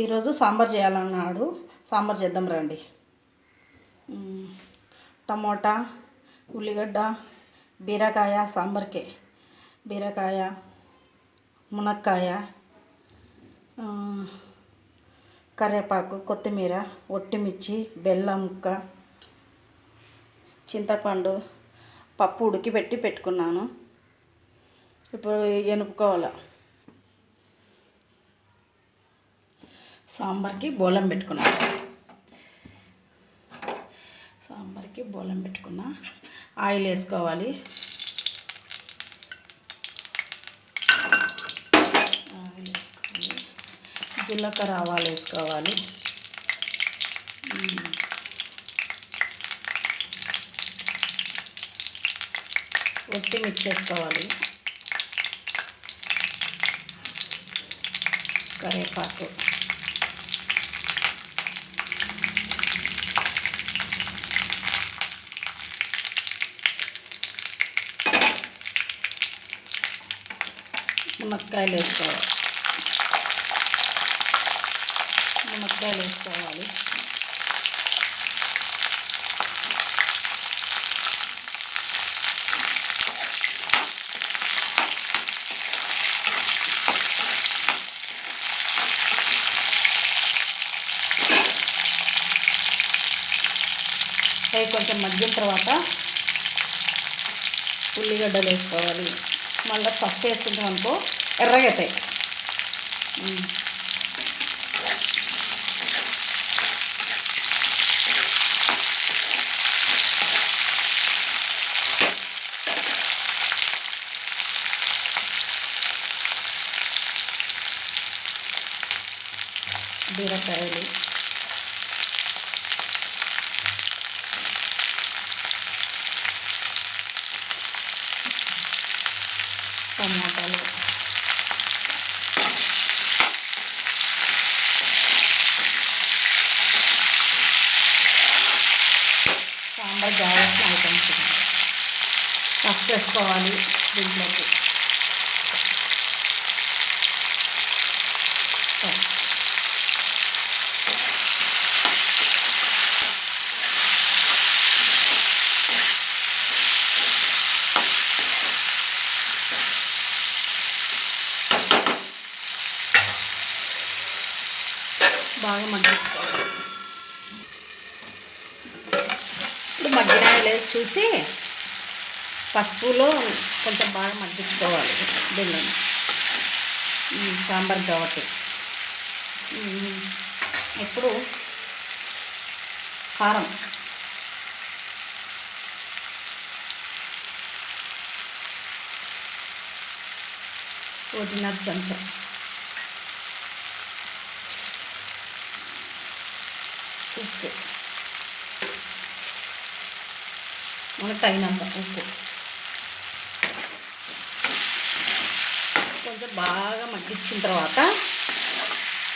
ఈరోజు సాంబార్ చేయాలన్నాడు. సాంబార్ చేద్దాం రండి. టమోటా, ఉల్లిగడ్డ, బీరకాయ సాంబార్కే, బీరకాయ, మునక్కాయ, కరివేపాకు, కొత్తిమీర, ఒట్టిమిర్చి, బెల్లం ముక్క, చింతపండు, పప్పు ఉడికిపెట్టి పెట్టుకున్నాను. ఇప్పుడు ఎనుపుకోవాలి. సాంబార్కి బోలం పెట్టుకున్నా. ఆయిల్ వేసుకోవాలి. జీలకర్ర, ఆవాలు వేసుకోవాలి. ఒట్టి మిక్స్ చేసుకోవాలి. కరివేపాకు, మునక్కాయలు వేసుకోవాలి. అవి కొంచెం మగ్గిన తర్వాత ఉల్లిగడ్డలు వేసుకోవాలి. మళ్ళీ పసుపు వేసుకుంటాం అనుకో ఎర్రగా అవుతాయి. బీరకాయలు, టమాటాలు, సాంబార్ కావాల్సిన ఐటమ్స్ ఫస్ట్ వేసుకోవాలి. దీంట్లోకి బాగా మగ్గించుకోవాలి. ఇప్పుడు మగ్గినాయలు వేసి చూసి పసుపులో కొంచెం బాగా మగ్గించుకోవాలి. దీన్ని సాంబార్ కాబట్టి ఇప్పుడు కారం, ఒకటిన్నర చెంచా, ఉప్పు, మనకు తగినంత ఉప్పు. కొంచెం బాగా మగ్గించిన తర్వాత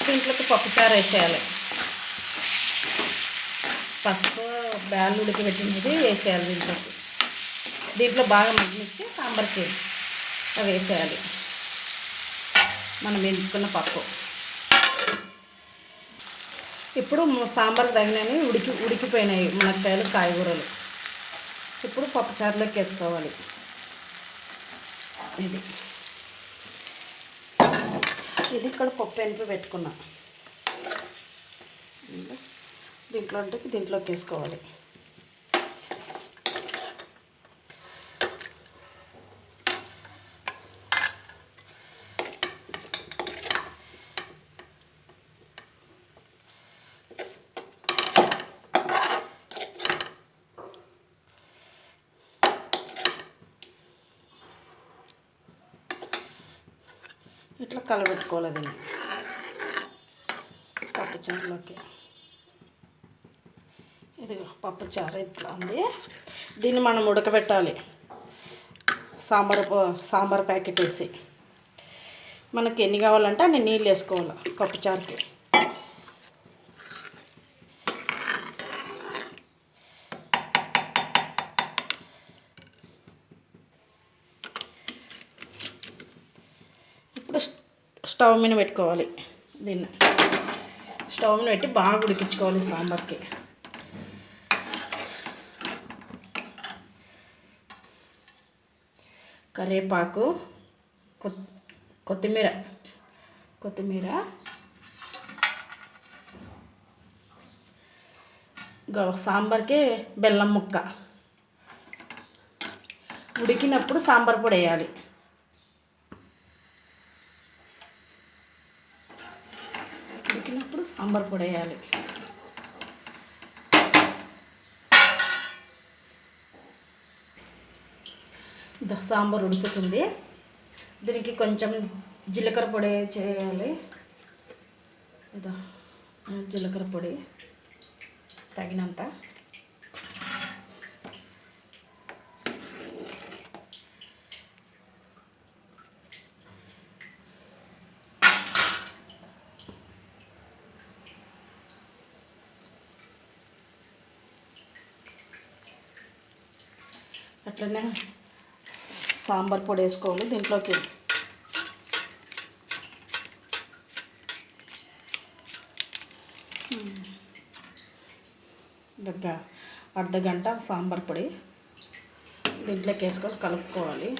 దీంట్లోకి పప్పుచారు వేసేయాలి. పసుపు, బ్యాళ్ళు ఉడకబెట్టినది వేసేయాలి. దీంట్లో బాగా మగ్గించి సాంబార్కి అవి వేసేయాలి. మనం ఎంచుకున్న పప్పు. ఇప్పుడు సాంబార్ తగినవి ఉడికిపోయినాయి మునక్కాయలు, కాయగూరలు. ఇప్పుడు పప్పుచారులోకి వేసుకోవాలి. ఇది ఇక్కడ పప్పు ఎనిపి పెట్టుకున్నా. దీంట్లోకి వేసుకోవాలి. ఇట్లా కలబెట్టుకోవాలి. దీన్ని పప్పుచారులోకి. ఇదిగో పప్పుచారు ఇట్లా ఉంది. దీన్ని మనం ఉడకబెట్టాలి. సాంబార్ ప్యాకెట్ వేసి మనకి ఎన్ని కావాలంటే అన్ని నీళ్ళు వేసుకోవాలి పప్పుచారుకి. ఇప్పుడు స్టవ్ మీద పెట్టుకోవాలి దీన్ని. స్టవ్ మీద పెట్టి బాగా ఉడికించుకోవాలి సాంబార్కి. కరివేపాకు, కొత్తిమీర, సాంబార్కి బెల్లం ముక్క. ఉడికినప్పుడు సాంబార్ పొడి వేయాలి. సాంబార్ పొడి వేయాలి. సాంబార్ ఉడుకుతుంది. దీనికి కొంచెం జీలకర్ర పొడి చేయాలి. జీలకర్ర పొడి తగినంత. అట్లనే సాంబార్ పొడి వేసుకోవాలి దీంట్లోకి. అర్ధగంట సాంబార్ పొడి దీంట్లోకి వేసుకొని కలుపుకోవాలి.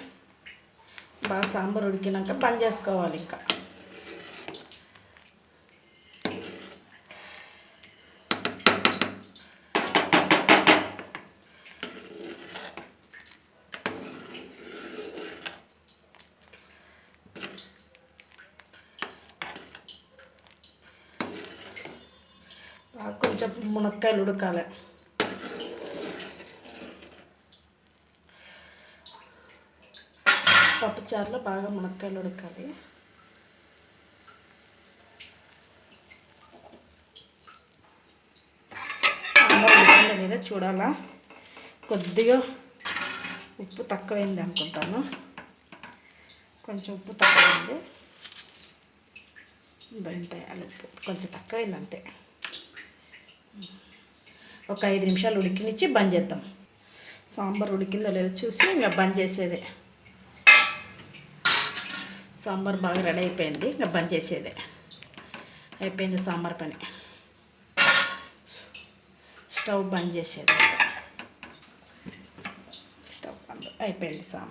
బాగా సాంబార్ ఉడికినాక బంద్ చేసుకోవాలి. ఇంకా కొంచెం మునక్కాయలు ఉడకాలి. పప్పుచారులో బాగా మునక్కాయలు ఉడకాలి. సాంబార్ ఉడికిందా లేదా చూడాలా. కొద్దిగా ఉప్పు తక్కువైంది అనుకుంటాను. కొంచెం ఉప్పు తక్కువైంది. ఇంత వేయాలి ఉప్పు. కొంచెం తక్కువైంది అంతే. ఒక 5 నిమిషాలు ఉడికినిచ్చి బంద్ చేద్దాం. సాంబార్ ఉడికిందో లేదో చూసి ఇంకా బంద్ చేసేదే. సాంబార్ బాగా రెడీ అయిపోయింది. ఇంకా బంద్ చేసేదే. అయిపోయింది సాంబార్ పని. స్టవ్ బంద్ చేసేది. స్టవ్ బంద్ అయిపోయింది సాంబార్.